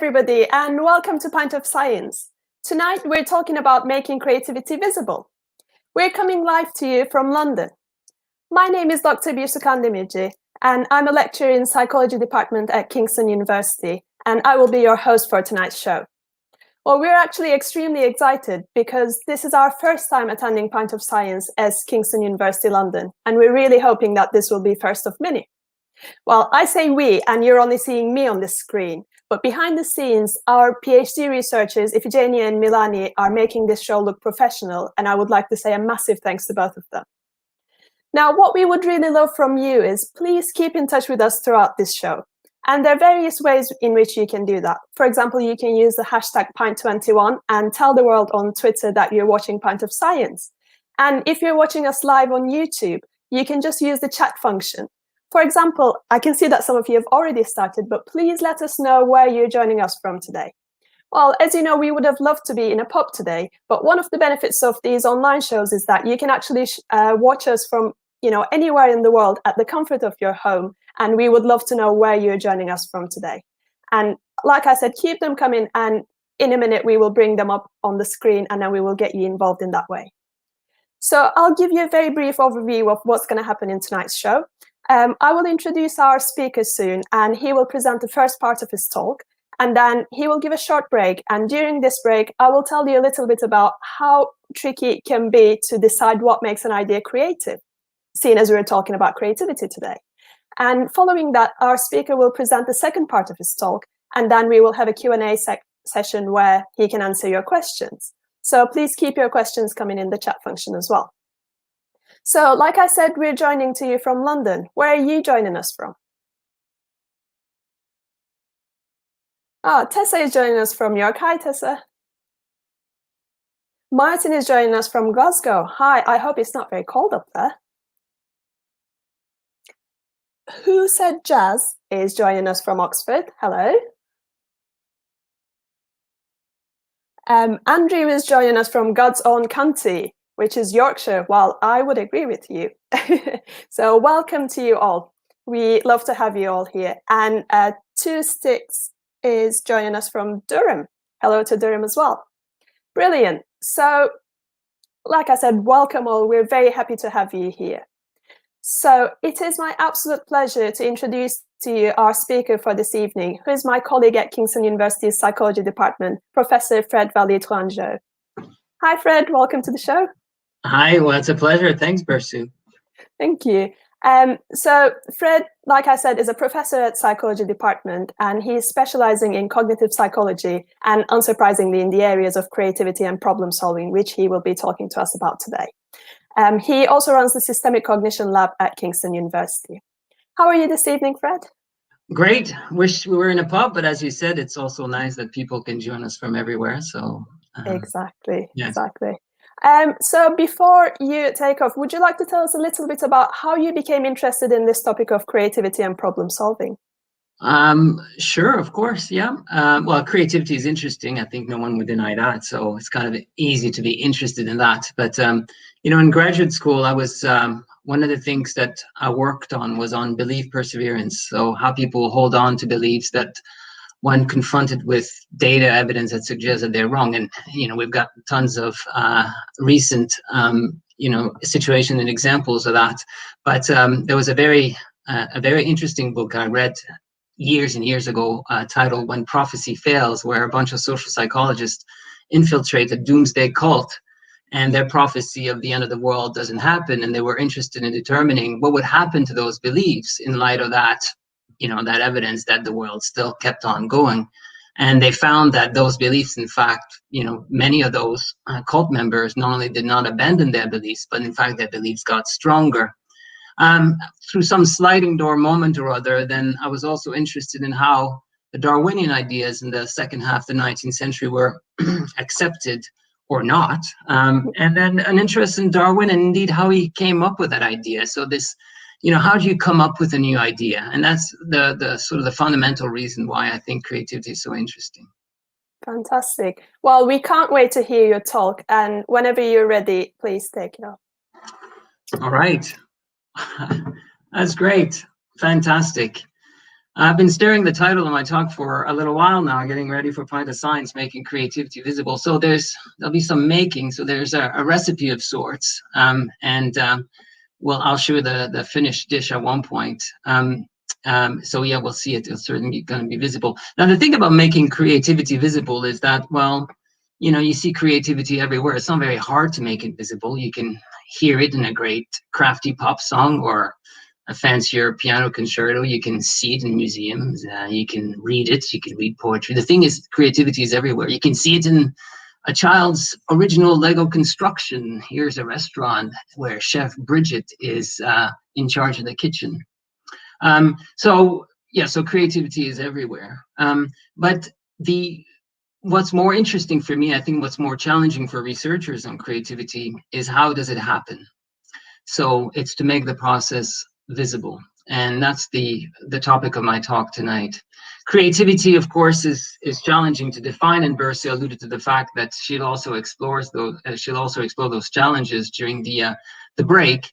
everybody, and welcome to Pint of Science. Tonight, we're talking about making creativity visible. We're coming live to you from London. My name is Dr. Birsu Kandemirci, and I'm a lecturer in psychology department at Kingston University, and I will be your host for tonight's show. Well, we're actually extremely excited because this is our first time attending Pint of Science as Kingston University London, and we're really hoping that this will be first of many. Well, I say we, and you're only seeing me on the screen, but behind the scenes, our PhD researchers, Ifigenia and Milani, are making this show look professional, and I would like to say a massive thanks to both of them. Now, what we would really love from you is please keep in touch with us throughout this show. And there are various ways in which you can do that. For example, you can use the hashtag Pint21 and tell the world on Twitter that you're watching Pint of Science. And if you're watching us live on YouTube, you can just use the chat function. For example, I can see that some of you have already started, but please let us know where you're joining us from today. Well, as you know, we would have loved to be in a pub today, but one of the benefits of these online shows is that you can actually watch us from anywhere in the world at the comfort of your home, and we would love to know where you're joining us from today. And like I said, keep them coming, and in a minute we will bring them up on the screen, and then we will get you involved in that way. So I'll give you a very brief overview of what's going to happen in tonight's show. I will introduce our speaker soon, and he will present the first part of his talk, and then he will give a short break. And during this break, I will tell you a little bit about how tricky it can be to decide what makes an idea creative, seeing as we're talking about creativity today. And following that, our speaker will present the second part of his talk, and then we will have a Q&A session where he can answer your questions. So please keep your questions coming in the chat function as well. So, like I said, we're joining to you from London. Where are you joining us from? Oh, Tessa is joining us from York. Hi, Tessa. Martin is joining us from Glasgow. Hi, I hope it's not very cold up there. Who Said Jazz is joining us from Oxford. Hello. Andrew is joining us from God's own county, which is Yorkshire. Well, I would agree with you. So welcome to you all. We love to have you all here. And Two Sticks is joining us from Durham. Hello to Durham as well. Brilliant. So, like I said, welcome all. We're very happy to have you here. So it is my absolute pleasure to introduce to you our speaker for this evening, who is my colleague at Kingston University's Psychology Department, Professor Frédéric Vallée-Tourangeau. Hi, Fred. Welcome to the show. Hi, well, it's a pleasure. Thanks, Birsu. Thank you. So Fred, like I said, is a professor at Psychology Department, and he's specializing in cognitive psychology and, unsurprisingly, in the areas of creativity and problem solving, which he will be talking to us about today. He also runs the Systemic Cognition Lab at Kingston University. How are you this evening, Fred? Great. Wish we were in a pub, but as you said, it's also nice that people can join us from everywhere. So exactly. Yes. So before you take off, would you like to tell us a little bit about how you became interested in this topic of creativity and problem solving? Sure, of course, yeah. Well, creativity is interesting. I think no one would deny that. So it's kind of easy to be interested in that. But, in graduate school, I was one of the things that I worked on was on belief perseverance. So how people hold on to beliefs that when confronted with data evidence that suggests that they're wrong. And, we've got tons of recent, situations and examples of that. But there was a very interesting book I read years and years ago titled When Prophecy Fails, where a bunch of social psychologists infiltrate a doomsday cult, and their prophecy of the end of the world doesn't happen. And they were interested in determining what would happen to those beliefs in light of that, that evidence that the world still kept on going. And they found that those beliefs, in fact, many of those cult members not only did not abandon their beliefs, but in fact, their beliefs got stronger. Through some sliding door moment or other, then I was also interested in how the Darwinian ideas in the second half of the 19th century were accepted or not. And then an interest in Darwin and indeed how he came up with that idea. So this, how do you come up with a new idea? And that's the sort of the fundamental reason why I think creativity is so interesting. Fantastic. Well, we can't wait to hear your talk. And whenever you're ready, please take it off. All right. That's great. Fantastic. I've been staring the title of my talk for a little while now, getting ready for Pint of Science, making creativity visible. So there'll be some making. So there's a recipe of sorts, well, I'll show you the finished dish at one point. So yeah, we'll see it. It's certainly going to be visible. Now, the thing about making creativity visible is that, well, you know, you see creativity everywhere. It's not very hard to make it visible. You can hear it in a great crafty pop song or a fancier piano concerto. You can see it in museums. You can read it. You can read poetry. The thing is, creativity is everywhere. You can see it in a child's original Lego construction. Here's a restaurant where Chef Bridget is in charge of the kitchen. So creativity is everywhere. But what's more interesting for me, I think what's more challenging for researchers on creativity is how does it happen? So it's to make the process visible. And that's the topic of my talk tonight. Creativity, of course, is challenging to define, and Birsu alluded to the fact that she'll also explore those challenges during the break.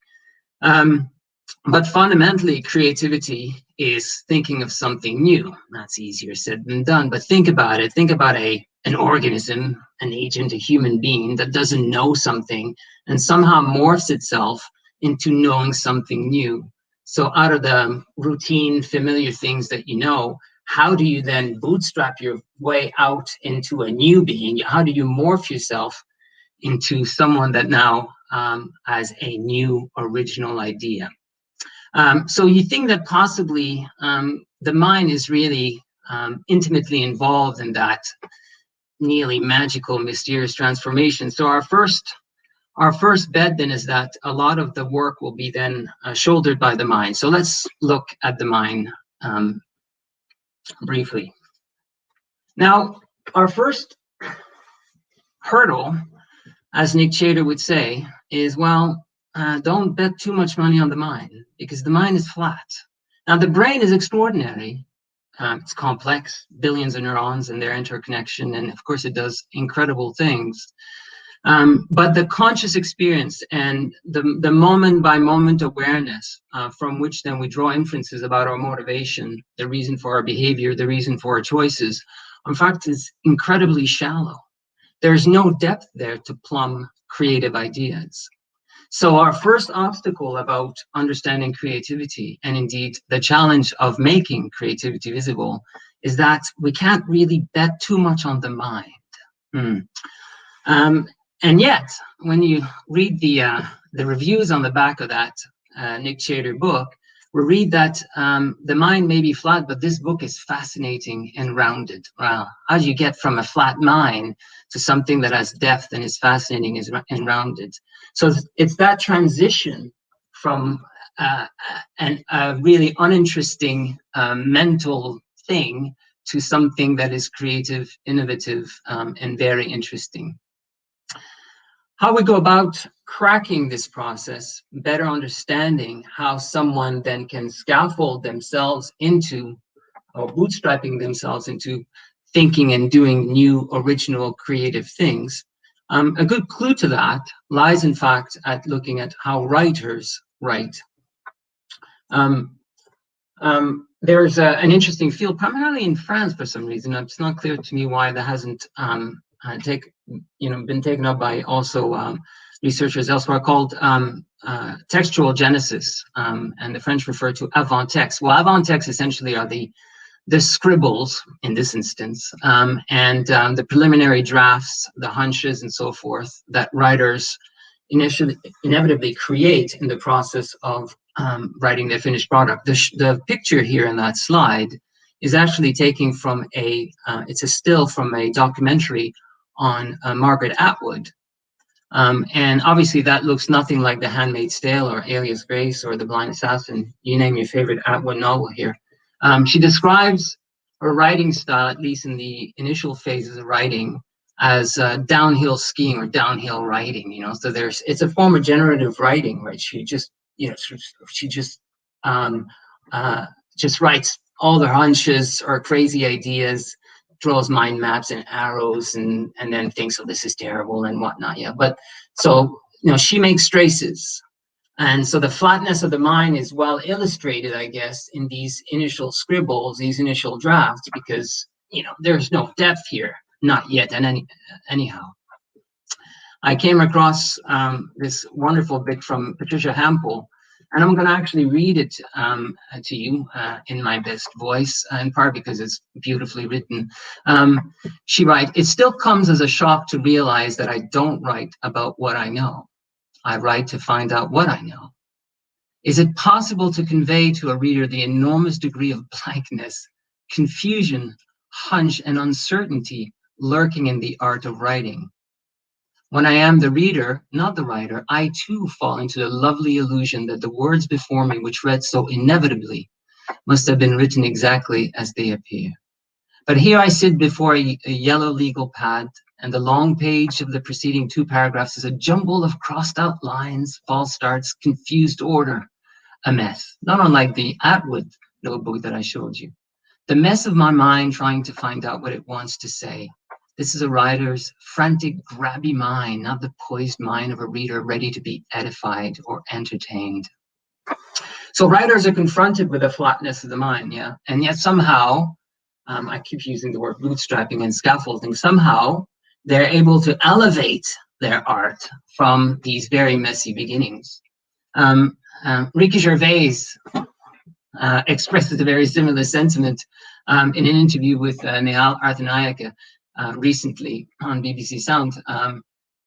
But fundamentally, creativity is thinking of something new. That's easier said than done, but think about it. Think about an organism, an agent, a human being that doesn't know something and somehow morphs itself into knowing something new. So out of the routine, familiar things that you know, how do you then bootstrap your way out into a new being? How do you morph yourself into someone that now has a new original idea? So you think that possibly the mind is really intimately involved in that nearly magical, mysterious transformation. So our first bet then is that a lot of the work will be then shouldered by the mind. So let's look at the mind briefly. Now, our first hurdle, as Nick Chater would say, is, well, don't bet too much money on the mind, because the mind is flat. Now, the brain is extraordinary. It's complex, billions of neurons and their interconnection, and of course it does incredible things. But the conscious experience and the moment-by-moment awareness from which then we draw inferences about our motivation, the reason for our behavior, the reason for our choices, in fact, is incredibly shallow. There's no depth there to plumb creative ideas. So our first obstacle about understanding creativity, and indeed the challenge of making creativity visible, is that we can't really bet too much on the mind. And yet, when you read the reviews on the back of that Nick Chater book, we read that the mind may be flat, but this book is fascinating and rounded. Wow, how do you get from a flat mind to something that has depth and is fascinating and rounded? So it's that transition from a really uninteresting mental thing to something that is creative, innovative, and very interesting. How we go about cracking this process, better understanding how someone then can scaffold themselves into, or bootstrapping themselves into, thinking and doing new, original, creative things. A good clue to that lies, in fact, at looking at how writers write. There's an interesting field, primarily in France for some reason. It's not clear to me why that hasn't been taken up by also researchers elsewhere, called textual genesis, and the French refer to avant-texte. Well, avant-texte essentially are the scribbles in this instance, and the preliminary drafts, the hunches and so forth that writers inevitably create in the process of writing their finished product. The picture here in that slide is actually taken from it's a still from a documentary on Margaret Atwood. And obviously that looks nothing like The Handmaid's Tale or Alias Grace or The Blind Assassin. You name your favorite Atwood novel here. She describes her writing style, at least in the initial phases of writing, as downhill skiing or downhill writing. So it's a form of generative writing, right? She just writes all the hunches or crazy ideas, draws mind maps and arrows, and then thinks, oh, this is terrible and whatnot. Yeah, but so she makes traces. And so the flatness of the mind is well illustrated, I guess, in these initial scribbles, these initial drafts, because, you know, there's no depth here, not yet. And anyhow, I came across this wonderful bit from Patricia Hampel, and I'm going to actually read it to you in my best voice, in part because it's beautifully written. She writes, "It still comes as a shock to realize that I don't write about what I know. I write to find out what I know. Is it possible to convey to a reader the enormous degree of blankness, confusion, hunch, and uncertainty lurking in the art of writing? When I am the reader, not the writer, I too fall into the lovely illusion that the words before me, which read so inevitably, must have been written exactly as they appear. But here I sit before a yellow legal pad, and the long page of the preceding 2 paragraphs is a jumble of crossed out lines, false starts, confused order, a mess, not unlike the Atwood notebook that I showed you. The mess of my mind trying to find out what it wants to say. This is a writer's frantic, grabby mind, not the poised mind of a reader ready to be edified or entertained." So writers are confronted with the flatness of the mind, yeah? And yet somehow, I keep using the word bootstrapping and scaffolding, somehow they're able to elevate their art from these very messy beginnings. Ricky Gervais expresses a very similar sentiment in an interview with Nehal Arthanayake recently on BBC Sound.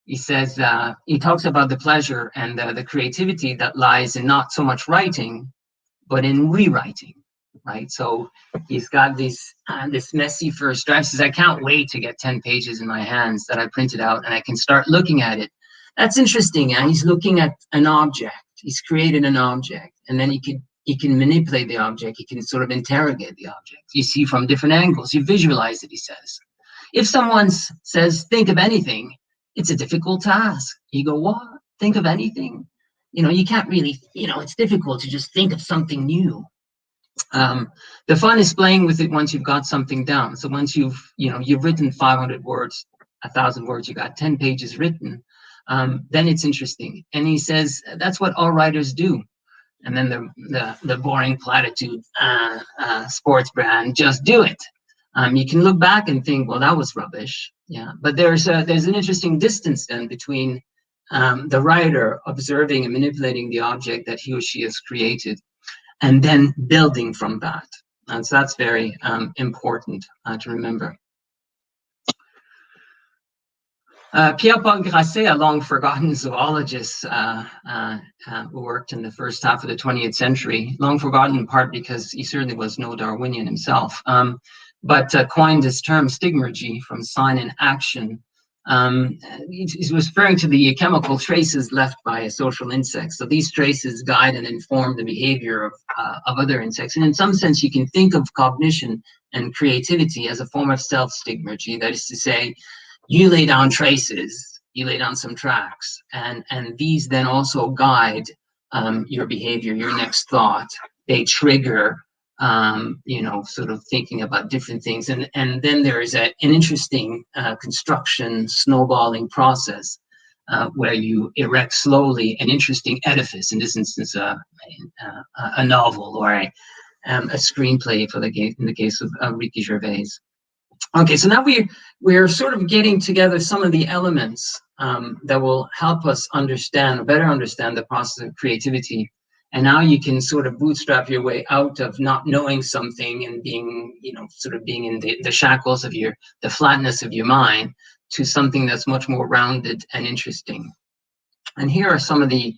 He says, he talks about the pleasure and the creativity that lies in not so much writing, but in rewriting. Right, so he's got this messy first draft. Says, "I can't wait to get 10 pages in my hands that I printed out, and I can start looking at it. That's interesting." And he's looking at an object. He's created an object, and then he can manipulate the object. He can sort of interrogate the object. You see from different angles. You visualize it. He says, if someone says, "Think of anything," it's a difficult task. You go, "What? Think of anything?" You know, you can't really. You know, it's difficult to just think of something new. The fun is playing with it once you've got something down. So once you've written 500 words, 1,000 words, you got 10 pages written, then it's interesting. And he says, that's what all writers do. And then the boring platitude sports brand, just do it. You can look back and think, well, that was rubbish. Yeah, but there's an interesting distance then between the writer observing and manipulating the object that he or she has created, and then building from that. And so that's very important to remember. Pierre-Paul Grasset, a long-forgotten zoologist who worked in the first half of the 20th century, long forgotten in part because he certainly was no Darwinian himself, but coined this term stigmergy, from sign and action. He's referring to the chemical traces left by a social insect. So these traces guide and inform the behavior of other insects. And in some sense, you can think of cognition and creativity as a form of self-stigmergy. That is to say, you lay down traces, you lay down some tracks, and these then also guide your behavior, your next thought. They trigger sort of thinking about different things. And then there is an interesting construction snowballing process where you erect slowly an interesting edifice, in this instance, a novel or a screenplay in the case of Ricky Gervais. Okay, so now we're sort of getting together some of the elements that will help us better understand the process of creativity. And now you can sort of bootstrap your way out of not knowing something and being, sort of being in the shackles of the flatness of your mind, to something that's much more rounded and interesting. And here are some of the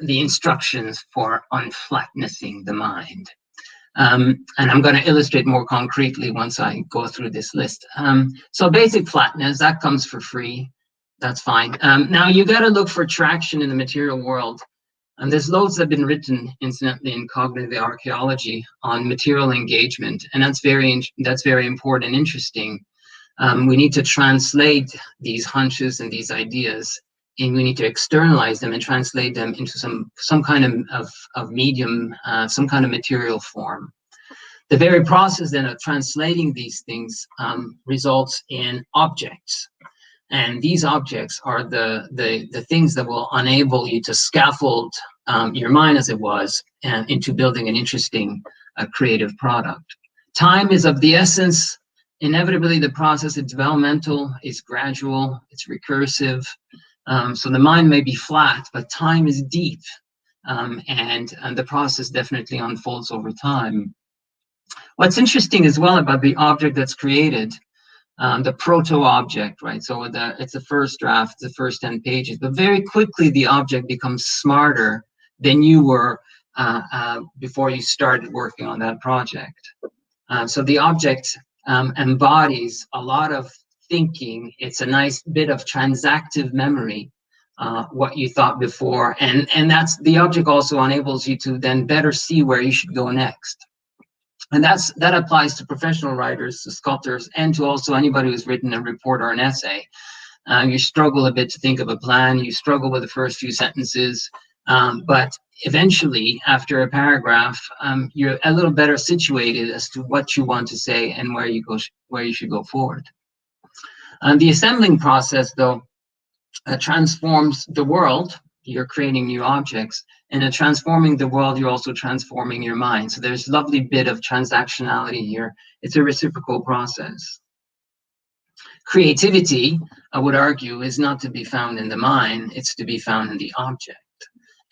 instructions for unflatnessing the mind. And I'm going to illustrate more concretely once I go through this list. So basic flatness, that comes for free. That's fine. Now you got to look for traction in the material world. And there's loads that have been written, incidentally, in cognitive archaeology on material engagement, and that's very important and interesting. We need to translate these hunches and these ideas, and we need to externalize them and translate them into some kind of medium, some kind of material form. The very process then of translating these things results in objects. And these objects are the things that will enable you to scaffold your mind, as it was, and into building an interesting creative product. Time is of the essence. Inevitably, the process is developmental, it's gradual, it's recursive. So the mind may be flat, but time is deep. And the process definitely unfolds over time. What's interesting as well about the object that's created, the proto-object, right? So it's the first draft, the first 10 pages, but very quickly the object becomes smarter than you were before you started working on that project. So the object embodies a lot of thinking. It's a nice bit of transactive memory, what you thought before, and that's the object also enables you to then better see where you should go next. And that applies to professional writers, to sculptors, and to also anybody who's written a report or an essay. You struggle a bit to think of a plan. You struggle with the first few sentences, but eventually, after a paragraph, you're a little better situated as to what you want to say and where you should go forward. The assembling process, though, transforms the world. You're creating new objects, and in transforming the world, you're also transforming your mind. So there's a lovely bit of transactionality here. It's a reciprocal process. Creativity, I would argue, is not to be found in the mind. It's to be found in the object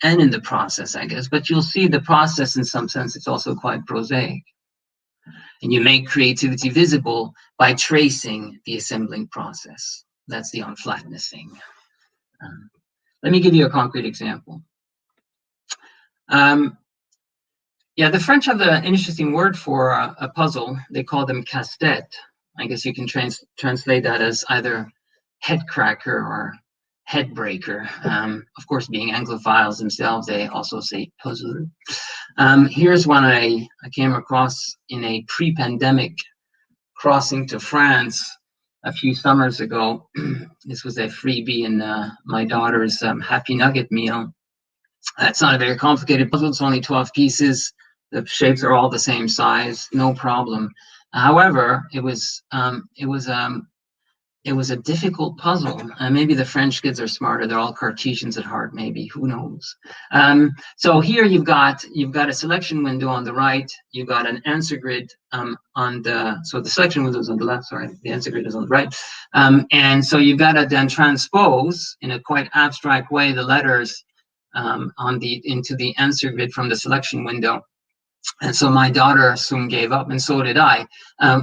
and in the process, I guess. But you'll see the process, in some sense, it's also quite prosaic. And you make creativity visible by tracing the assembling process. That's the unflatnessing. Let me give you a concrete example. Yeah, the French have an interesting word for a puzzle. They call them casse-tête. I guess you can translate that as either head cracker or head breaker. Of course, being Anglophiles themselves, they also say puzzle. Here's one I came across in a pre-pandemic crossing to France a few summers ago. This was a freebie in my daughter's Happy Nugget meal. It's not a very complicated puzzle. It's only 12 pieces. The shapes are all the same size, no problem. However, it was a difficult puzzle. Maybe the French kids are smarter. They're all Cartesians at heart, maybe. Who knows? So here you've got a selection window on the right. You've got an answer grid so the selection window is on the left, sorry, the answer grid is on the right. And so you've got to then transpose in a quite abstract way the letters into the answer grid from the selection window. And so my daughter soon gave up, and so did I.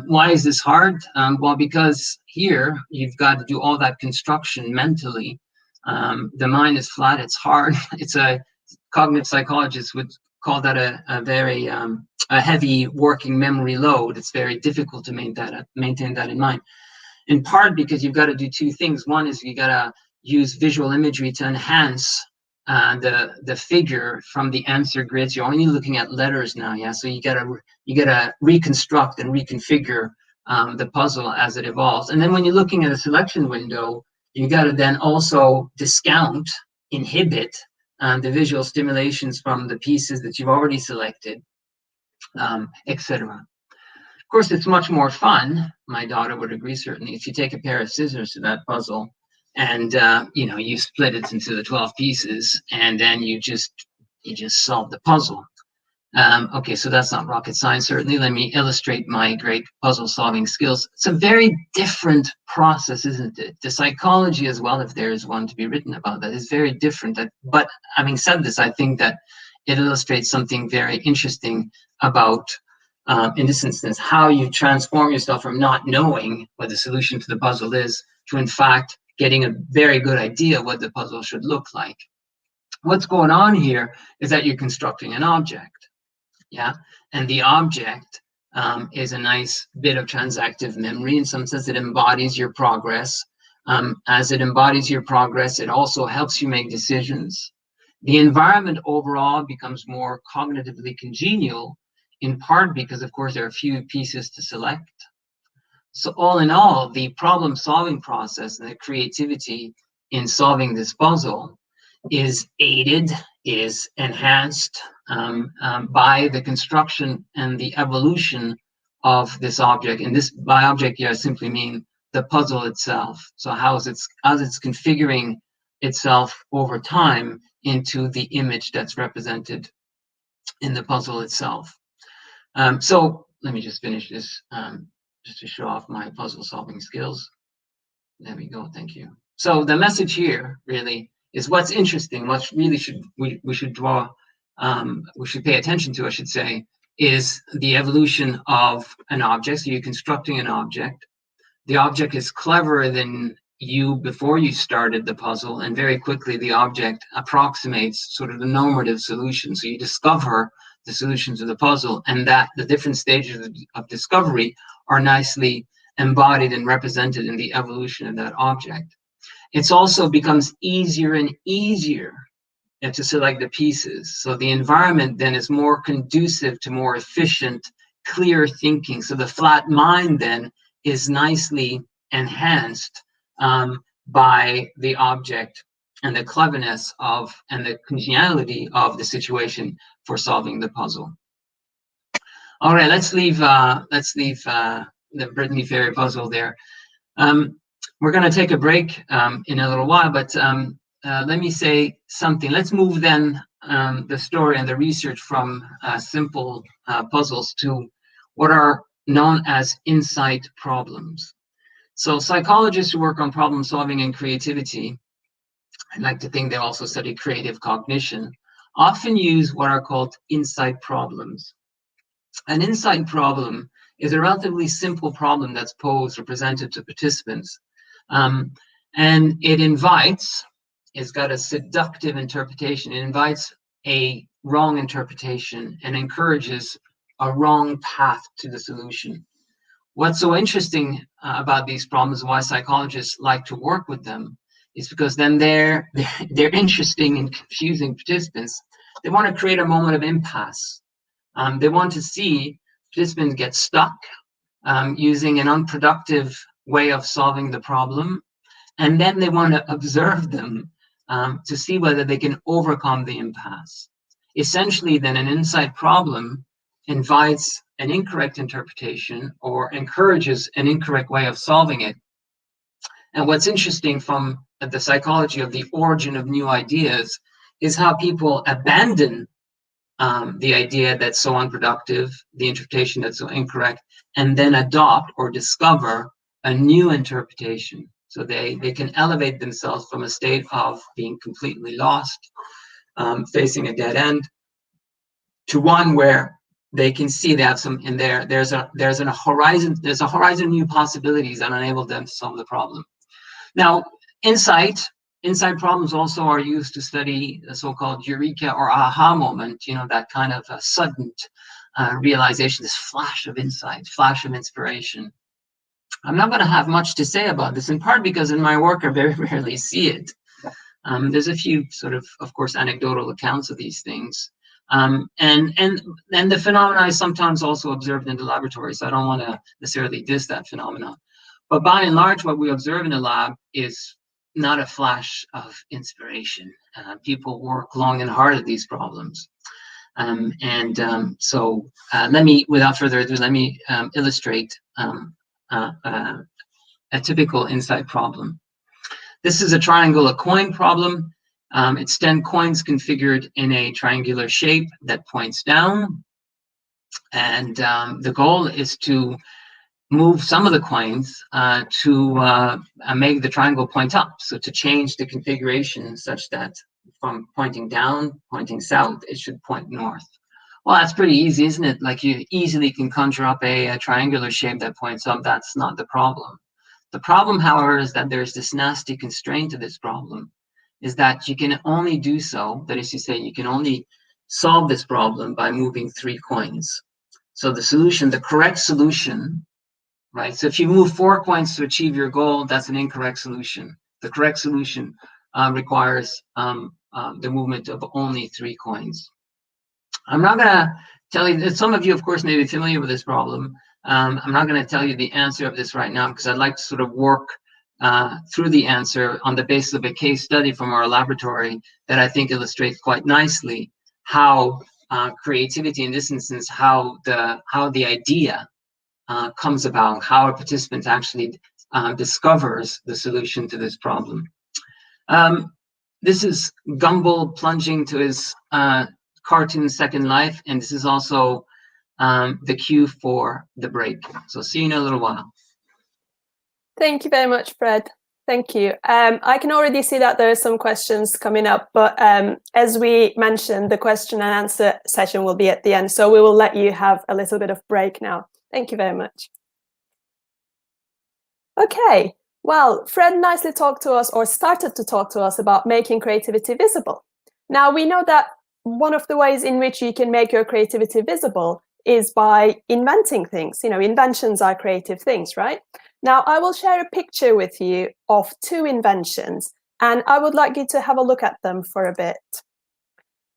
Why is this hard? Well, because here you've got to do all that construction mentally. The mind is flat, it's hard. It's a cognitive psychologist would call that a very heavy working memory load. It's very difficult to maintain that in mind. In part because you've got to do two things. One is you got to use visual imagery to enhance the figure from the answer grids. You're only looking at letters now, yeah. So you gotta reconstruct and reconfigure the puzzle as it evolves. And then when you're looking at a selection window, you gotta then also inhibit the visual stimulations from the pieces that you've already selected, etc. Of course, it's much more fun. My daughter would agree, certainly, if you take a pair of scissors to that puzzle and you split it into the 12 pieces, and then you just solve the puzzle. Okay, so that's not rocket science, certainly. Let me illustrate my great puzzle solving skills. It's a very different process, isn't it? The psychology as well, if there is one to be written about that, is very different. But having said this, I think that it illustrates something very interesting about, in this instance, how you transform yourself from not knowing what the solution to the puzzle is to, in fact, getting a very good idea of what the puzzle should look like. What's going on here is that you're constructing an object, yeah? And the object is a nice bit of transactive memory. In some sense, it embodies your progress. As it embodies your progress, it also helps you make decisions. The environment overall becomes more cognitively congenial, in part because, of course, there are few pieces to select. So all in all, the problem-solving process and the creativity in solving this puzzle is aided, is enhanced by the construction and the evolution of this object. And this, by object here, I simply mean the puzzle itself. So as it's configuring itself over time into the image that's represented in the puzzle itself. So let me just finish this just to show off my puzzle solving skills. There we go. Thank you. So the message here really is what's interesting, what really we should pay attention to, I should say, is the evolution of an object. So you're constructing an object. The object is cleverer than you before you started the puzzle, and very quickly the object approximates sort of the normative solution. So you discover the solutions of the puzzle, and that the different stages of discovery are nicely embodied and represented in the evolution of that object. It also becomes easier and easier to select the pieces. So the environment then is more conducive to more efficient, clear thinking. So the flat mind then is nicely enhanced by the object and the cleverness of and the congeniality of the situation for solving the puzzle. All right, let's leave the Brittany Ferry puzzle there. We're going to take a break in a little while, but let me say something. Let's move then the story and the research from simple puzzles to what are known as insight problems. So psychologists who work on problem solving and creativity, I like to think they also study creative cognition, often use what are called insight problems. An insight problem is a relatively simple problem that's posed or presented to participants. And it's got a seductive interpretation. It invites a wrong interpretation and encourages a wrong path to the solution. What's so interesting about these problems and why psychologists like to work with them is because then they're interesting and confusing participants. They want to create a moment of impasse. They want to see participants get stuck using an unproductive way of solving the problem, and then they want to observe them to see whether they can overcome the impasse. Essentially, then, an insight problem invites an incorrect interpretation or encourages an incorrect way of solving it. And what's interesting from the psychology of the origin of new ideas is how people abandon the idea that's so unproductive, the interpretation that's so incorrect, and then adopt or discover a new interpretation. So they can elevate themselves from a state of being completely lost, facing a dead end, to one where they can see they have some in there. There's a horizon of new possibilities that enable them to solve the problem. Now, insight problems also are used to study the so-called eureka or aha moment, that kind of a sudden realization, this flash of insight, flash of inspiration. I'm not going to have much to say about this, in part because in my work I very rarely see it. There's a few sort of course, anecdotal accounts of these things. And the phenomena is sometimes also observed in the laboratory, so I don't want to necessarily diss that phenomena. But by and large, what we observe in the lab is not a flash of inspiration. People work long and hard at these problems. So let me, without further ado, let me illustrate a typical insight problem. This is a triangle, a coin problem. It's 10 coins configured in a triangular shape that points down. And the goal is to move some of the coins to make the triangle point up. So to change the configuration such that from pointing down, pointing south, it should point north. Well, that's pretty easy, isn't it? Like you easily can conjure up a triangular shape that points up. That's not the problem. The problem, however, is that there's this nasty constraint to this problem, is that you can only do so, that is to say, you can only solve this problem by moving 3 coins. So the solution, the correct solution, right? So if you move 4 coins to achieve your goal, that's an incorrect solution. The correct solution requires the movement of only 3 coins. I'm not going to tell you, some of you, of course, may be familiar with this problem. I'm not going to tell you the answer of this right now because I'd like to sort of work through the answer on the basis of a case study from our laboratory that I think illustrates quite nicely how creativity, in this instance, how the idea comes about, how a participant actually discovers the solution to this problem. This is Gumball plunging to his cartoon second life, and this is also the cue for the break. So see you in a little while. Thank you very much, Fred. Thank you. I can already see that there are some questions coming up, but as we mentioned, the question and answer session will be at the end, so we will let you have a little bit of break now. Thank you very much. Okay, well, Fred nicely talked to us, or started to talk to us, about making creativity visible. Now, we know that one of the ways in which you can make your creativity visible is by inventing things. You know, inventions are creative things, right? Now, I will share a picture with you of two inventions, and I would like you to have a look at them for a bit.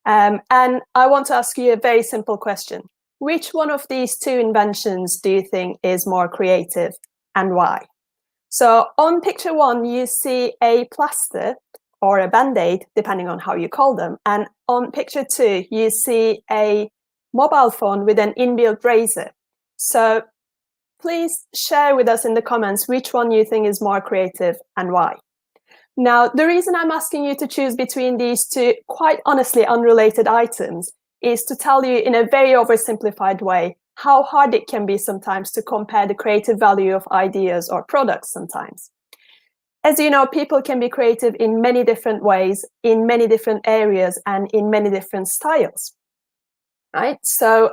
And I want to ask you a very simple question. Which one of these two inventions do you think is more creative, and why? So on picture one, you see a plaster or a band-aid, depending on how you call them. And on picture two, you see a mobile phone with an inbuilt razor. So please share with us in the comments which one you think is more creative and why. Now, the reason I'm asking you to choose between these two quite honestly unrelated items is to tell you in a very oversimplified way how hard it can be sometimes to compare the creative value of ideas or products sometimes. As you know, people can be creative in many different ways, in many different areas, and in many different styles, right? So,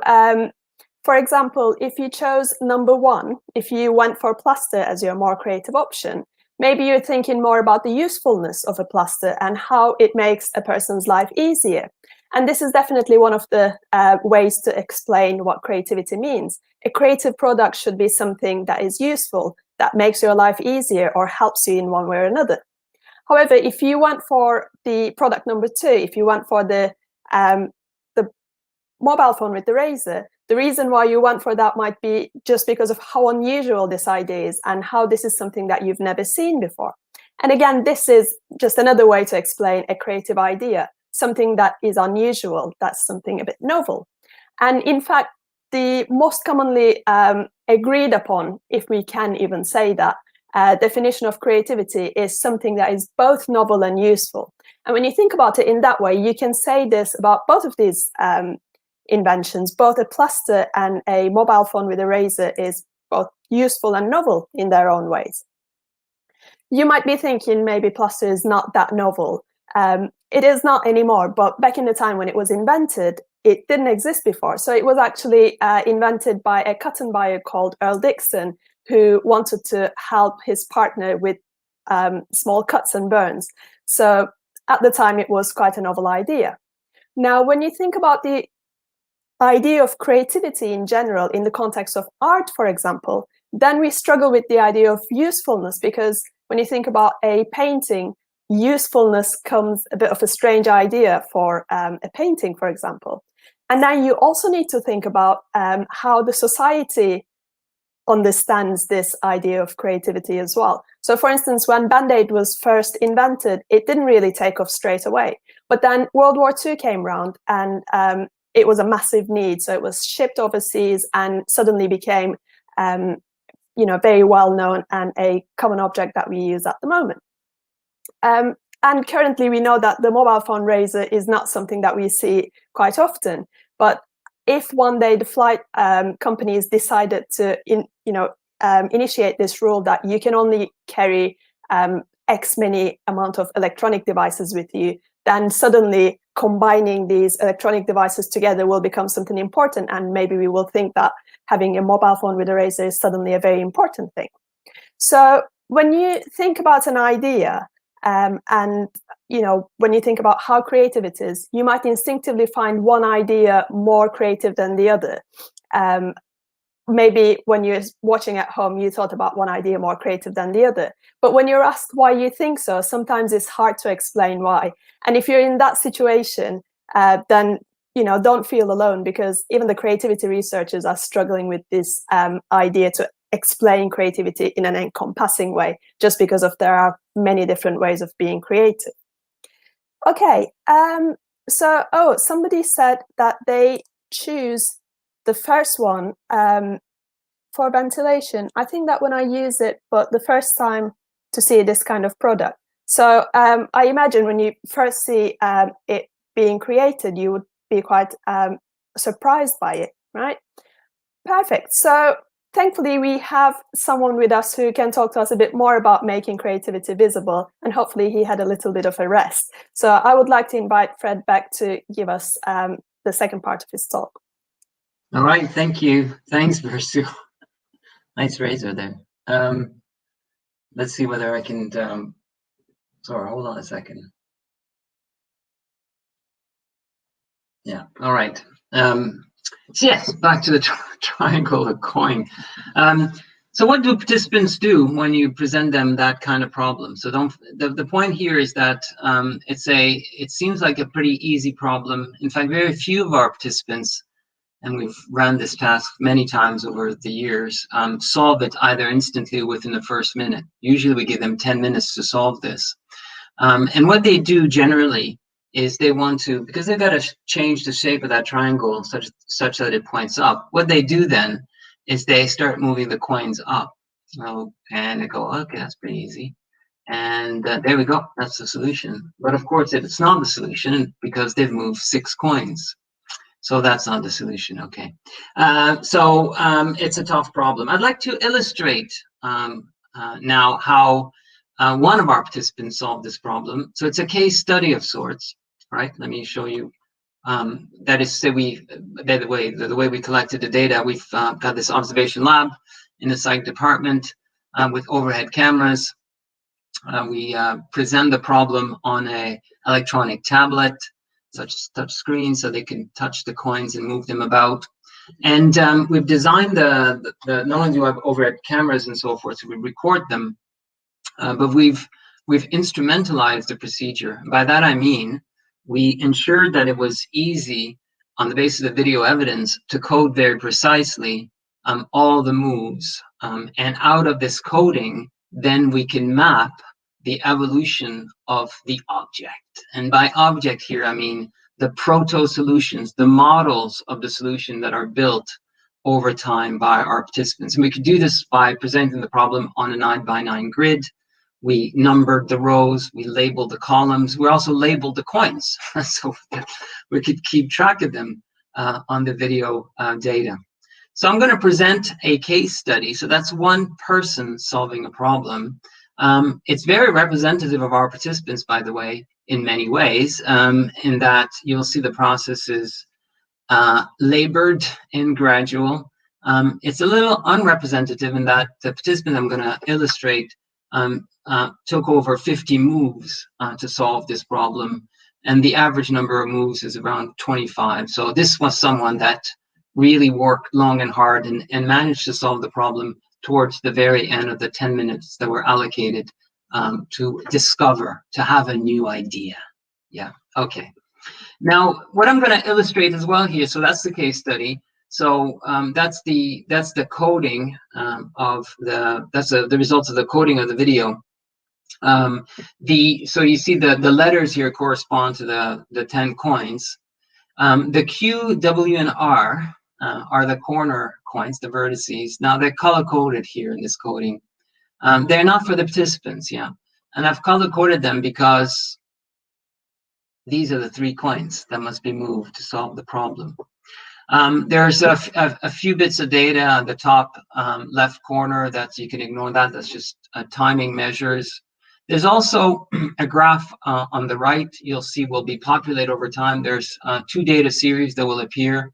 for example, if you chose number one, if you went for plaster as your more creative option, maybe you're thinking more about the usefulness of a plaster and how it makes a person's life easier. And this is definitely one of the ways to explain what creativity means. A creative product should be something that is useful, that makes your life easier or helps you in one way or another. However, if you went for the product number two, if you went for the mobile phone with the razor, the reason why you went for that might be just because of how unusual this idea is and how this is something that you've never seen before. And again, this is just another way to explain a creative idea, something that is unusual, that's something a bit novel. And in fact, the most commonly agreed upon, if we can even say that, definition of creativity is something that is both novel and useful. And when you think about it in that way, you can say this about both of these inventions. Both a plaster and a mobile phone with a razor is both useful and novel in their own ways. You might be thinking maybe plaster is not that novel. It is not anymore, but back in the time when it was invented, it didn't exist before. So it was actually invented by a cotton buyer called Earl Dixon, who wanted to help his partner with small cuts and burns. So at the time, it was quite a novel idea. Now, when you think about the idea of creativity in general in the context of art, for example, then we struggle with the idea of usefulness, because when you think about a painting, usefulness comes a bit of a strange idea for a painting, for example. And then you also need to think about how the society understands this idea of creativity as well. So for instance, when Band-Aid was first invented, it didn't really take off straight away. But then World War II came around, and it was a massive need. So it was shipped overseas and suddenly became very well known and a common object that we use at the moment. And currently we know that the mobile phone razor is not something that we see quite often. But if one day the flight companies decided to initiate this rule that you can only carry X many amount of electronic devices with you, then suddenly combining these electronic devices together will become something important, and maybe we will think that having a mobile phone with a razor is suddenly a very important thing. So when you think about an idea, and when you think about how creative it is, you might instinctively find one idea more creative than the other. Maybe when you're watching at home, you thought about one idea more creative than the other. But when you're asked why you think so, sometimes it's hard to explain why. And if you're in that situation, then don't feel alone, because even the creativity researchers are struggling with this idea to explain creativity in an encompassing way, just because there are many different ways of being creative. Okay, somebody said that they choose the first one for ventilation, I think that when I use it, but the first time to see this kind of product. So I imagine when you first see it being created, you would be quite surprised by it, right? Perfect. So thankfully, we have someone with us who can talk to us a bit more about making creativity visible, and hopefully he had a little bit of a rest. So I would like to invite Fred back to give us the second part of his talk. All right, thank you. Thanks, Birsu. Nice razor there. Let's see whether I can, sorry, hold on a second. Yeah, all right. So yes, back to the triangle of coin. So what do participants do when you present them that kind of problem? So the point here is that it seems like a pretty easy problem. In fact, very few of our participants, and we've run this task many times over the years, solve it either instantly or within the first minute. Usually we give them 10 minutes to solve this. And what they do generally is they want to, because they've got to change the shape of that triangle such that it points up. What they do then is they start moving the coins up. And they go, okay, that's pretty easy. And there we go, that's the solution. But of course, if it's not the solution, because they've moved 6 coins. So that's not the solution, okay. So it's a tough problem. I'd like to illustrate now how one of our participants solved this problem. So it's a case study of sorts, right? Let me show you. That is, say the way we collected the data, we've got this observation lab in the psych department with overhead cameras. We present the problem on a electronic tablet, such touch screen, so they can touch the coins and move them about. And we've designed not only do we have overhead cameras and so forth, so we record them, but we've instrumentalized the procedure. By that I mean, we ensured that it was easy on the basis of video evidence to code very precisely all the moves. And out of this coding, then we can map the evolution of the object. And by object here, I mean the proto-solutions, the models of the solution that are built over time by our participants. And we could do this by presenting the problem on a 9x9 grid. We numbered the rows, we labeled the columns, we also labeled the coins, so we could keep track of them on the video data. So I'm going to present a case study. So that's one person solving a problem. It's very representative of our participants, by the way, in many ways, in that you'll see the process is labored and gradual. It's a little unrepresentative in that the participant I'm going to illustrate took over 50 moves to solve this problem, and the average number of moves is around 25. So this was someone that really worked long and hard and managed to solve the problem towards the very end of the 10 minutes that were allocated to discover, to have a new idea. Yeah, okay. Now, what I'm going to illustrate as well here, so that's the case study. So that's the coding of the results of the coding of the video. So you see the letters here correspond to the 10 coins. The Q, W, and R are the corner coins, the vertices. Now they're color coded here in this coding. They're not for the participants, yeah. And I've color coded them because these are the 3 coins that must be moved to solve the problem. There's a few bits of data on the top left corner that you can ignore that. That's just timing measures. There's also a graph on the right you'll see will be populated over time. There's 2 data series that will appear.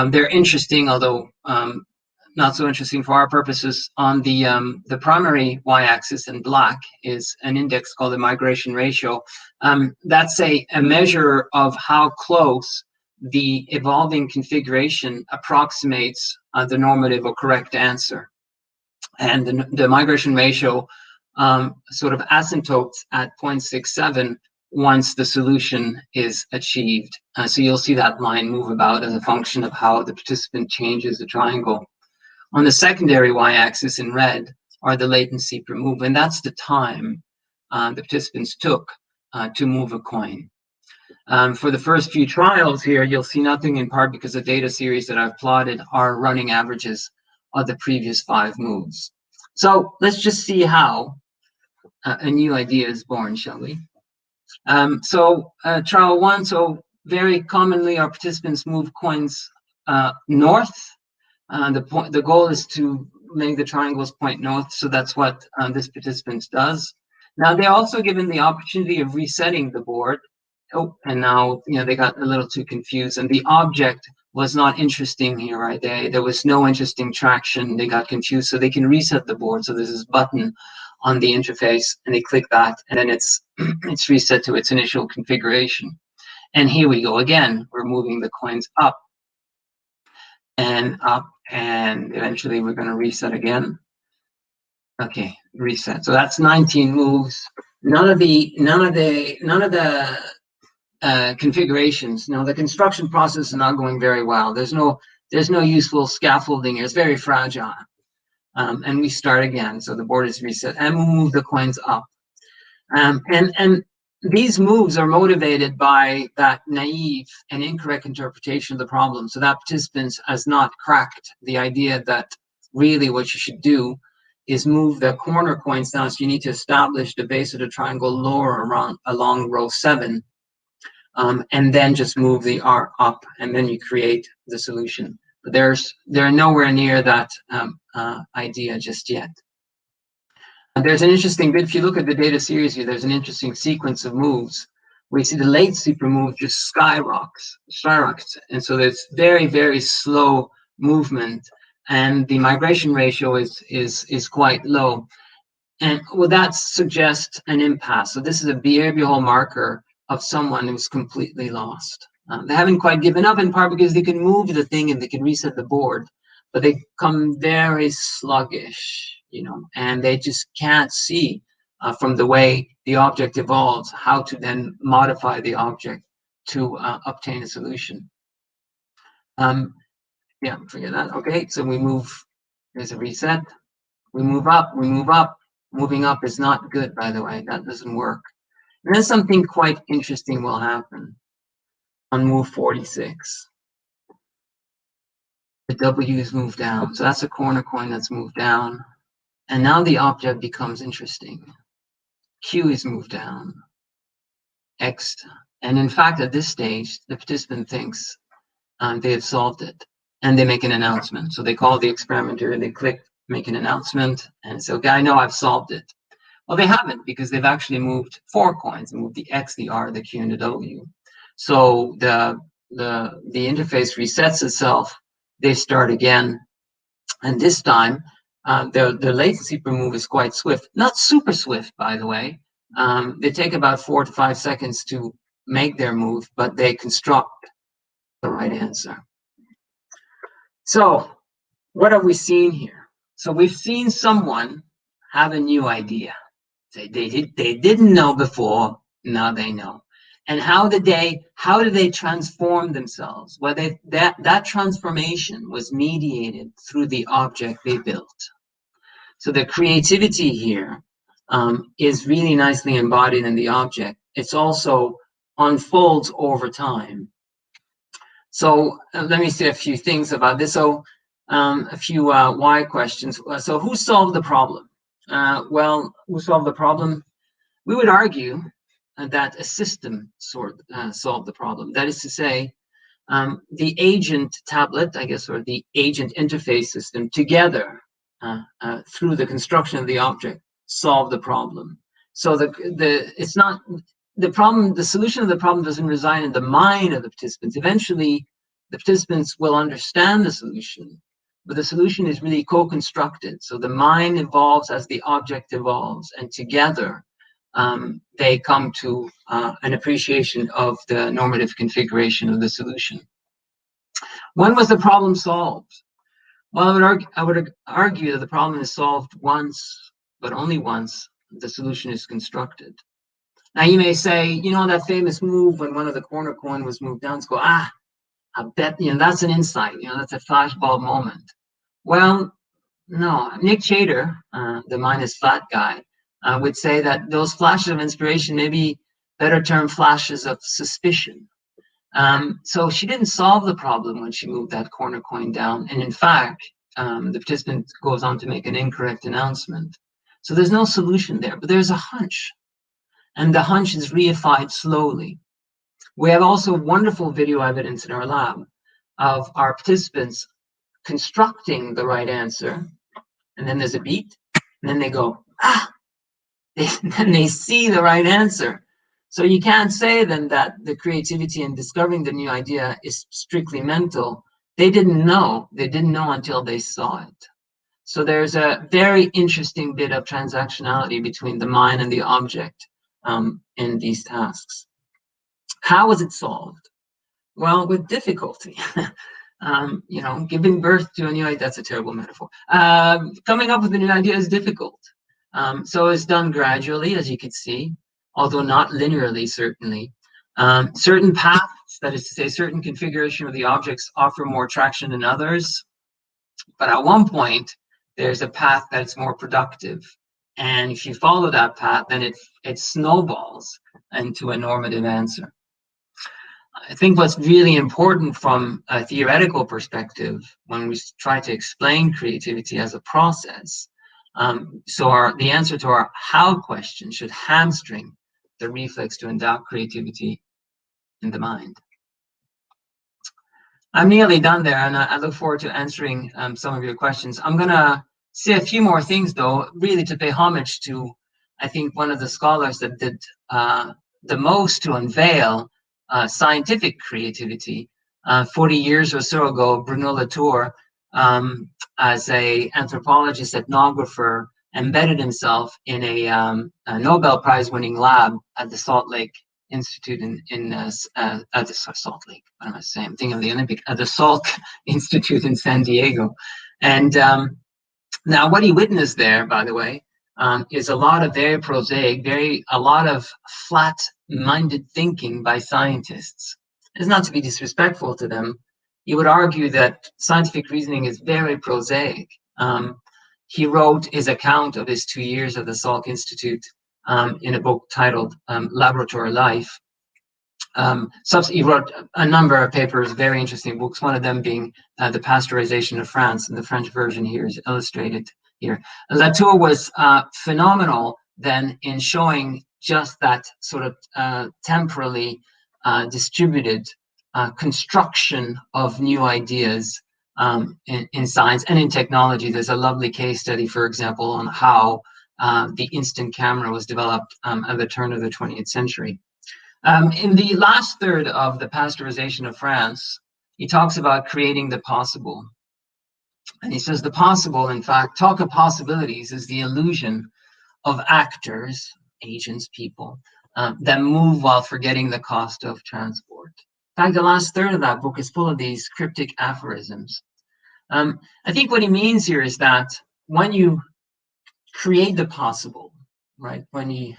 They're interesting, although not so interesting for our purposes. On the primary y-axis in black is an index called the migration ratio. That's a measure of how close the evolving configuration approximates the normative or correct answer. And the migration ratio sort of asymptotes at 0.67 once the solution is achieved. So you'll see that line move about as a function of how the participant changes the triangle. On the secondary y-axis in red are the latency per move, and that's the time the participants took to move a coin. For the first few trials here, you'll see nothing, in part because the data series that I've plotted are running averages of the previous 5 moves. So let's just see how a new idea is born, shall we? Trial 1, so very commonly our participants move coins north. The goal is to make the triangles point north, so that's what this participant does. Now they're also given the opportunity of resetting the board. Oh, and now they got a little too confused, and the object was not interesting here, right? There was no interesting traction. They got confused, so they can reset the board. So there's this button on the interface, and they click that, and then it's reset to its initial configuration. And here we go again. We're moving the coins up, and eventually we're going to reset again. Okay, reset. So that's 19 moves. None of the configurations. Now the construction process is not going very well. There's no useful scaffolding. It's very fragile. And we start again. So the board is reset, and we'll move the coins up. And these moves are motivated by that naive and incorrect interpretation of the problem. So that participant has not cracked the idea that really what you should do is move the corner coins down. So you need to establish the base of the triangle lower along row 7, and then just move the R up, and then you create the solution. But they're nowhere near that idea just yet. There's an interesting bit. If you look at the data series here, there's an interesting sequence of moves where you see the late sleeper move just skyrockets. And so there's very, very slow movement, and the migration ratio is quite low. And well, that suggests an impasse. So this is a behavioral marker of someone who's completely lost. They haven't quite given up, in part because they can move the thing and they can reset the board, but they become very sluggish, and they just can't see from the way the object evolves how to then modify the object to obtain a solution. Yeah, forget that. Okay, so we move. There's a reset. We move up. We move up. Moving up is not good, by the way. That doesn't work. And then something quite interesting will happen on move 46. The W is moved down. So that's a corner coin that's moved down. And now the object becomes interesting. Q is moved down. X. And in fact, at this stage, the participant thinks they have solved it. And they make an announcement. So they call the experimenter, they click, make an announcement, and say, okay, I know I've solved it. Well, they haven't, because they've actually moved 4 coins, moved the X, the R, the Q, and the W. So the interface resets itself. They start again, and this time the latency per move is quite swift. Not super swift, by the way. They take about 4 to 5 seconds to make their move, but they construct the right answer. So what have we seen here? So we've seen someone have a new idea. They didn't know before, now they know. And how did they transform themselves? Well, that transformation was mediated through the object they built. So the creativity here is really nicely embodied in the object. It's also unfolds over time. So let me say a few things about this. So a few why questions. So who solved the problem? Well, who solved the problem? We would argue that a system solved the problem. That is to say, the agent tablet, I guess, or the agent interface system together through the construction of the object solved the problem. So it's not the problem. The solution of the problem doesn't reside in the mind of the participants. Eventually, the participants will understand the solution, but the solution is really co-constructed. So the mind evolves as the object evolves, and together they come to an appreciation of the normative configuration of the solution. When was the problem solved? Well, I would argue that the problem is solved once, but only once the solution is constructed. Now you may say, that famous move when one of the corner coin was moved down, go, I bet, that's an insight, that's a flashbulb moment. Well, no, Nick Chater, the minus flat guy, would say that those flashes of inspiration may be better termed flashes of suspicion. So she didn't solve the problem when she moved that corner coin down. And in fact, the participant goes on to make an incorrect announcement. So there's no solution there, but there's a hunch, and the hunch is reified slowly. We have also wonderful video evidence in our lab of our participants constructing the right answer, and then there's a beat, and then they go, ah, then they see the right answer. So you can't say then that the creativity in discovering the new idea is strictly mental. They didn't know until they saw it. So there's a very interesting bit of transactionality between the mind and the object in these tasks. How was it solved? Well, with difficulty. Giving birth to a new idea, that's a terrible metaphor. Coming up with a new idea is difficult. So it's done gradually, as you could see, although not linearly, certainly. Certain paths, that is to say, certain configuration of the objects offer more traction than others. But at one point, there's a path that's more productive. And if you follow that path, then it snowballs into a normative answer. I think what's really important from a theoretical perspective when we try to explain creativity as a process, the answer to our how question should hamstring the reflex to endow creativity in the mind. I'm nearly done there, and I look forward to answering some of your questions. I'm going to say a few more things, though, really to pay homage to, I think, one of the scholars that did the most to unveil scientific creativity. 40 years or so ago, Bruno Latour, as an anthropologist, ethnographer, embedded himself in a Nobel Prize-winning lab at the Salt Lake Institute at the Salt Lake. What am I saying? I'm thinking of the Olympic at the Salk Institute in San Diego. And now, what he witnessed there, by the way, is a lot of very prosaic, a lot of flat-minded thinking by scientists. It's not to be disrespectful to them. He would argue that scientific reasoning is very prosaic. He wrote his account of his 2 years at the Salk Institute in a book titled Laboratory Life. He wrote a number of papers, very interesting books, one of them being The Pasteurization of France, and the French version here is illustrated here. Latour was phenomenal then in showing just that sort of temporally distributed construction of new ideas in science and in technology. There's a lovely case study, for example, on how the instant camera was developed at the turn of the 20th century. In the last third of The Pasteurization of France, he talks about creating the possible. And he says the possible, in fact, talk of possibilities is the illusion of actors, agents, people, that move while forgetting the cost of transport. In fact, the last third of that book is full of these cryptic aphorisms. I think what he means here is that when you create the possible, right, when you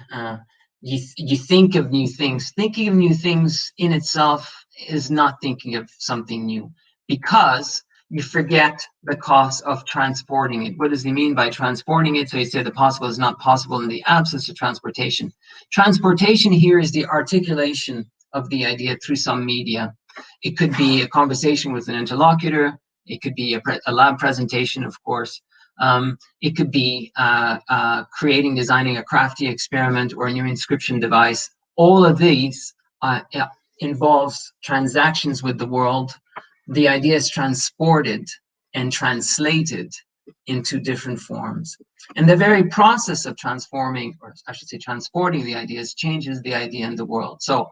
think of new things, thinking of new things in itself is not thinking of something new, because you forget the cost of transporting it. What does he mean by transporting it? So he said the possible is not possible in the absence of transportation. Transportation here is the articulation of the idea through some media. It could be a conversation with an interlocutor. It could be a lab presentation, of course. It could be creating, designing a crafty experiment or a new inscription device. All of these involves transactions with the world. The idea is transported and translated into different forms. And the very process of transforming, or I should say transporting the ideas, changes the idea in the world. So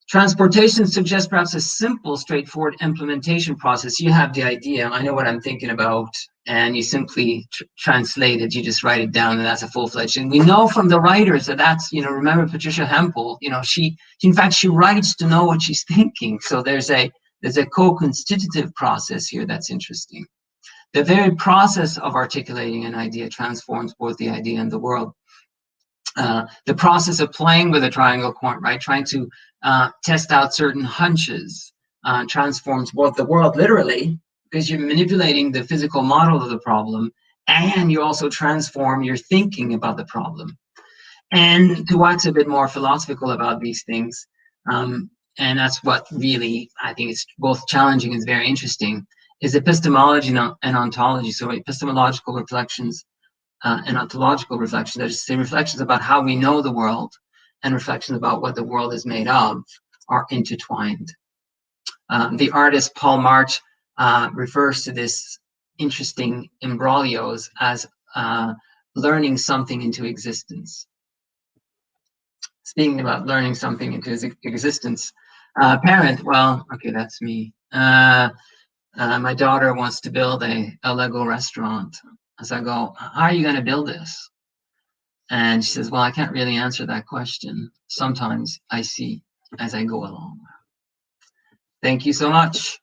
transportation suggests perhaps a simple, straightforward implementation process. You have the idea, I know what I'm thinking about, and you simply translate it, you just write it down, and that's a full-fledged. And we know from the writers that that's, remember Patricia Hempel, she writes to know what she's thinking. So there's a co-constitutive process here that's interesting. The very process of articulating an idea transforms both the idea and the world. The process of playing with a triangle point, right, trying to test out certain hunches, transforms both the world literally, because you're manipulating the physical model of the problem, and you also transform your thinking about the problem. And to wax a bit more philosophical about these things, and that's what really I think is both challenging and very interesting. is epistemology and ontology. So epistemological reflections and ontological reflections, that is to say, reflections about how we know the world and reflections about what the world is made of, are intertwined. The artist Paul March refers to this interesting imbroglios as learning something into existence. Speaking about learning something into existence, parent, well, okay, that's me. My daughter wants to build a Lego restaurant. As I go, how are you going to build this? And she says, well, I can't really answer that question. Sometimes I see as I go along. Thank you so much.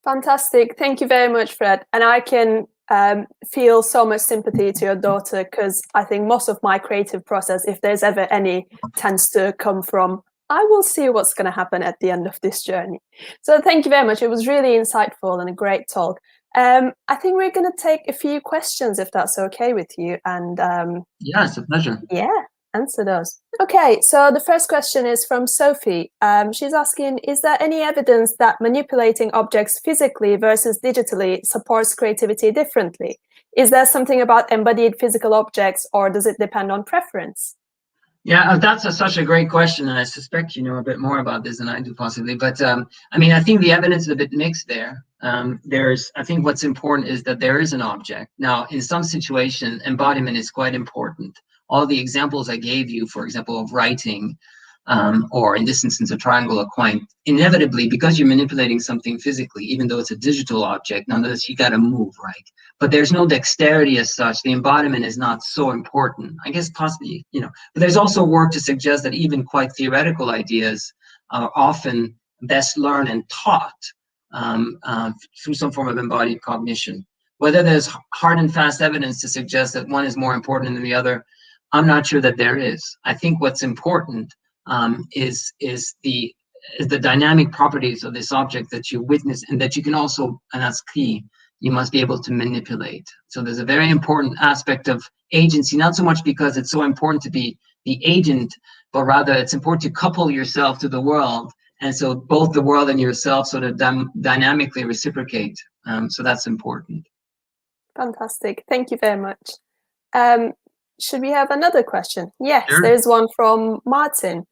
Fantastic. Thank you very much, Fred. And I can feel so much sympathy to your daughter, because I think most of my creative process, if there's ever any, tends to come from, I will see what's going to happen at the end of this journey. So thank you very much. It was really insightful and a great talk. I think we're going to take a few questions, if that's okay with you. And yeah, it's a pleasure. Yeah, answer those. Okay, so the first question is from Sophie. She's asking, is there any evidence that manipulating objects physically versus digitally supports creativity differently? Is there something about embodied physical objects, or does it depend on preference? Yeah, that's such a great question, and I suspect you know a bit more about this than I do, possibly. But I mean, I think the evidence is a bit mixed there. I think what's important is that there is an object. Now, in some situation, embodiment is quite important. All the examples I gave you, for example, of writing, or in this instance, a triangle or coin, inevitably, because you're manipulating something physically, even though it's a digital object, nonetheless, you got to move, right? But there's no dexterity as such. The embodiment is not so important. I guess possibly, you know, but there's also work to suggest that even quite theoretical ideas are often best learned and taught through some form of embodied cognition. Whether there's hard and fast evidence to suggest that one is more important than the other, I'm not sure that there is. I think what's important is the dynamic properties of this object that you witness, and that you can also, and that's key, you must be able to manipulate. So there's a very important aspect of agency, not so much because it's so important to be the agent, but rather it's important to couple yourself to the world. And so both the world and yourself sort of dynamically reciprocate. So that's important. Fantastic. Thank you very much. Should we have another question? Yes, Sure. There's one from Martin.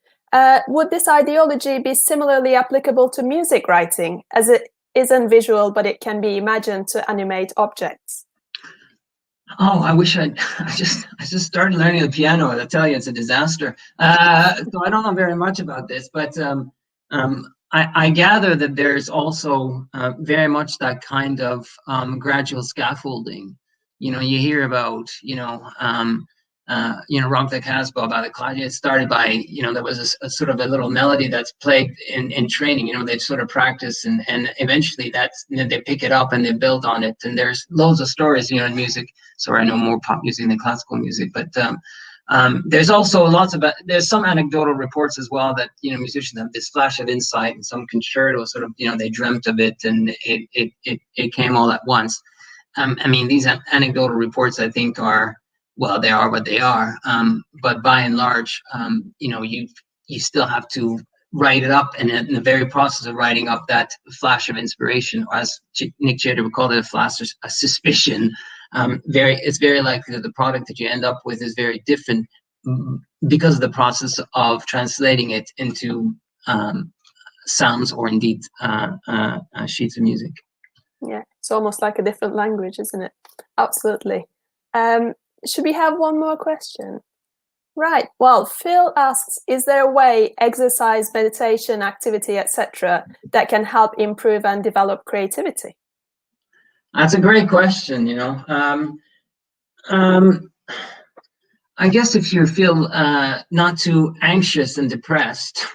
Would this ideology be similarly applicable to music writing, as it isn't visual, but it can be imagined to animate objects? Oh, I wish I just started learning the piano. I tell you, it's a disaster. So I don't know very much about this, but I gather that there's also very much that kind of gradual scaffolding. You know, you hear about, Rock the Casbah about the Claudia. It started by, there was a sort of a little melody that's played in training. They sort of practice, and eventually they pick it up and they build on it. And there's loads of stories, in music. Sorry, I know more pop music than classical music, but there's also there's some anecdotal reports as well that, musicians have this flash of insight in some concerto, sort of, they dreamt of it and it came all at once. I mean, these anecdotal reports, I think, they are what they are. But by and large, you still have to write it up, and in the very process of writing up that flash of inspiration, or as Nick Chater would call it, a suspicion, it's very likely that the product that you end up with is very different because of the process of translating it into sounds, or indeed sheets of music. Yeah, it's almost like a different language, isn't it? Absolutely. Should we have one more question? Right. Well, Phil asks, is there a way, exercise, meditation, activity, etc., that can help improve and develop creativity? That's a great question. I guess if you feel not too anxious and depressed,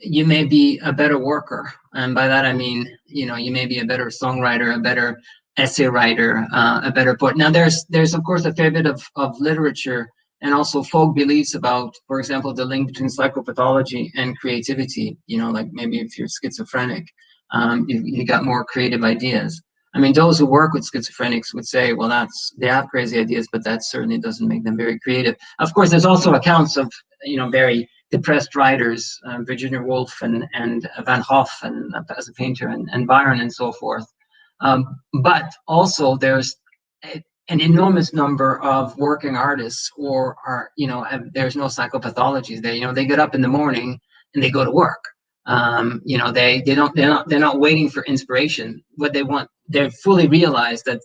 you may be a better worker. And by that, I mean, you may be a better songwriter, a better essay writer, a better poet. Now, there's of course a fair bit of literature and also folk beliefs about, for example, the link between psychopathology and creativity. Like maybe if you're schizophrenic, you got more creative ideas. I mean, those who work with schizophrenics would say, well, they have crazy ideas, but that certainly doesn't make them very creative. Of course, there's also accounts of, very depressed writers, Virginia Woolf and Van Hoff and as a painter and Byron and so forth. But also there's an enormous number of working artists there's no psychopathologies there. They get up in the morning and they go to work. They're not waiting for inspiration. What they want, they fully realize that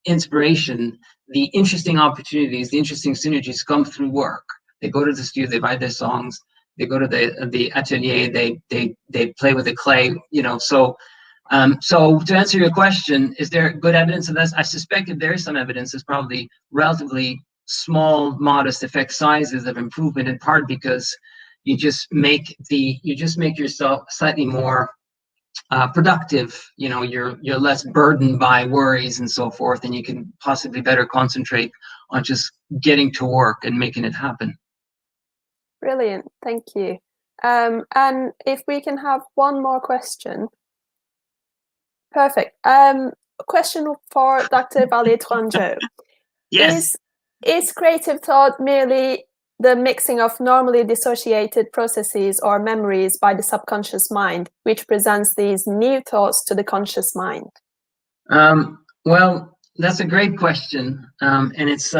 inspiration, the interesting opportunities, the interesting synergies come through work. They go to the studio, they write their songs, they go to the atelier, they play with the clay, So to answer your question, is there good evidence of this? I suspect if there is some evidence, it's probably relatively small, modest effect sizes of improvement, in part because you just make yourself slightly more productive. You're less burdened by worries and so forth, and you can possibly better concentrate on just getting to work and making it happen. Brilliant, thank you. And if we can have one more question. Perfect. A question for Dr. Vallée-Tourangeau. Yes. Is creative thought merely the mixing of normally dissociated processes or memories by the subconscious mind, which presents these new thoughts to the conscious mind? Well, that's a great question, and it's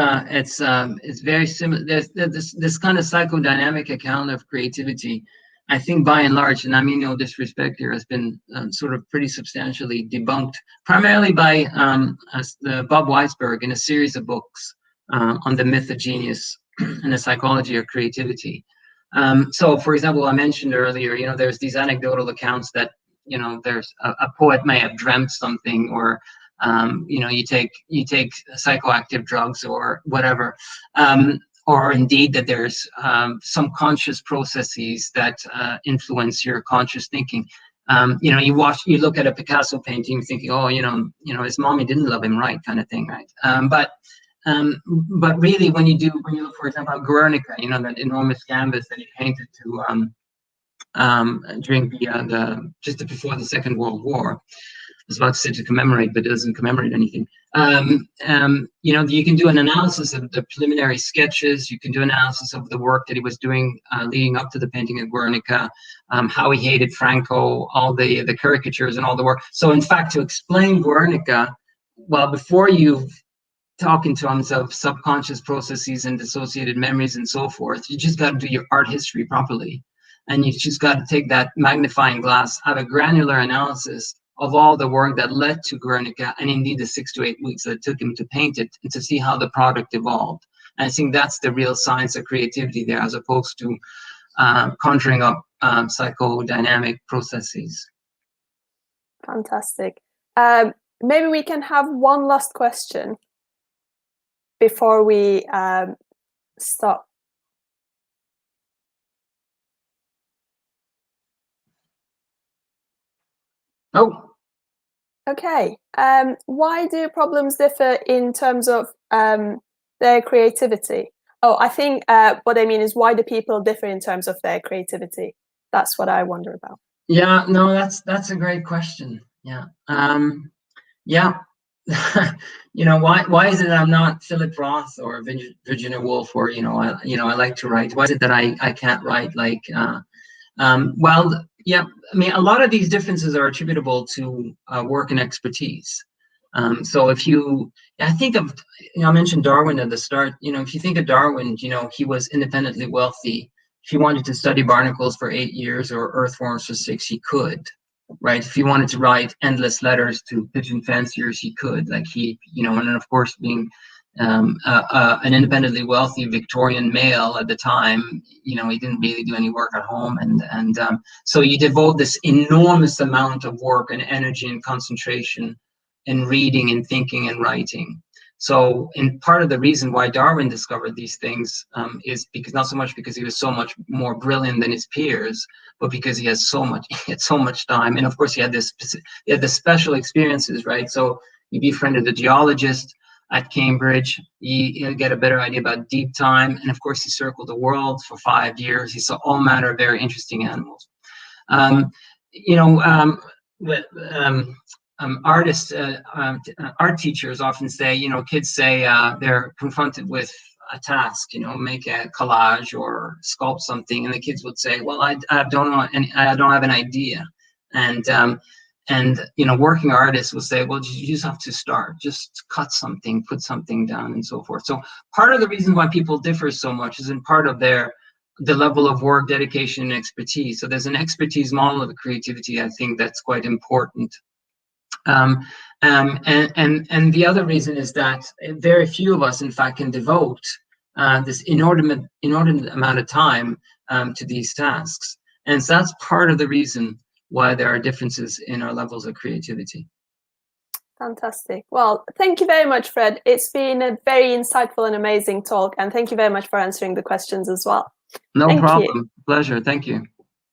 very similar. There's this kind of psychodynamic account of creativity. I think by and large, and I mean no disrespect here, has been sort of pretty substantially debunked, primarily by Bob Weisberg in a series of books on the myth of genius and the psychology of creativity. So, for example, I mentioned earlier, there's these anecdotal accounts that, there's a poet may have dreamt something, or you take psychoactive drugs or whatever. Or indeed that there's some conscious processes that influence your conscious thinking. You look at a Picasso painting thinking, oh, his mommy didn't love him right, kind of thing, right? But really, when you look, for example, at Guernica, that enormous canvas that he painted during just before the Second World War. I was about to say to commemorate, but it doesn't commemorate anything. You can do an analysis of the preliminary sketches. You can do analysis of the work that he was doing leading up to the painting of Guernica, how he hated Franco, all the caricatures and all the work. So in fact, to explain Guernica, well, before you talk in terms of subconscious processes and dissociated memories and so forth, you just got to do your art history properly. And you just got to take that magnifying glass, have a granular analysis of all the work that led to Guernica, and indeed the 6 to 8 weeks that it took him to paint it, and to see how the product evolved. And I think that's the real science of creativity there, as opposed to conjuring up psychodynamic processes. Fantastic. Maybe we can have one last question before we stop. Oh. Okay. Why do problems differ in terms of their creativity? Oh, I think what I mean is, why do people differ in terms of their creativity? That's what I wonder about. Yeah, no, that's a great question. Yeah. Yeah. Why is it I'm not Philip Roth or Virginia Woolf, or I like to write? Why is it that I can't write like well, yeah, I mean, a lot of these differences are attributable to work and expertise. So I think of, I mentioned Darwin at the start. If you think of Darwin, he was independently wealthy. If he wanted to study barnacles for 8 years or earthworms for 6, he could, right? If he wanted to write endless letters to pigeon fanciers, he could. Like and then of course being an independently wealthy Victorian male at the time, he didn't really do any work at home, and so you devote this enormous amount of work and energy and concentration in reading and thinking and writing. So, in part of the reason why Darwin discovered these things is because not so much because he was so much more brilliant than his peers, but because he had so much time, and of course he had the special experiences, right? So he befriended a geologist at Cambridge. He'll get a better idea about deep time, and of course he circled the world for 5 years. He saw all manner of very interesting animals. Art teachers often say, kids say they're confronted with a task, you know, make a collage or sculpt something, and the kids would say, well, I don't know, and I don't have an idea. And you know, working artists will say, well, you just have to start, just cut something, put something down, and so forth. So part of the reason why people differ so much is in part of the level of work, dedication, and expertise. So there's an expertise model of creativity, I think, that's quite important. And the other reason is that very few of us, in fact, can devote this inordinate amount of time to these tasks. And so that's part of the reason why there are differences in our levels of creativity. Fantastic. Well, thank you very much, Fred. It's been a very insightful and amazing talk, and thank you very much for answering the questions as well. No problem. Pleasure. Thank you.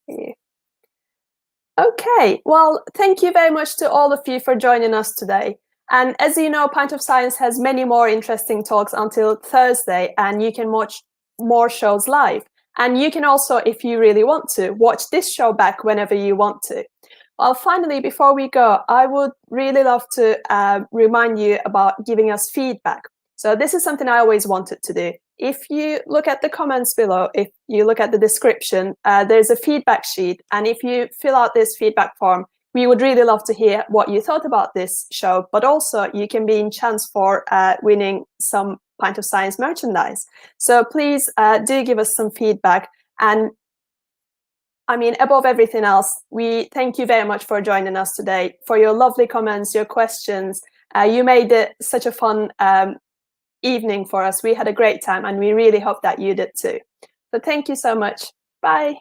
Thank you. Okay, well, thank you very much to all of you for joining us today. And as you know, Pint of Science has many more interesting talks until Thursday, and you can watch more shows live. And you can also, if you really want to, watch this show back whenever you want to. Well, finally, before we go, I would really love to remind you about giving us feedback. So this is something I always wanted to do. If you look at the comments below, if you look at the description, there's a feedback sheet. And if you fill out this feedback form, we would really love to hear what you thought about this show, but also you can be in chance for winning some Pint of Science merchandise. So please do give us some feedback. And I mean, above everything else, we thank you very much for joining us today, for your lovely comments, your questions. You made it such a fun evening for us. We had a great time, and we really hope that you did too. So thank you so much. Bye.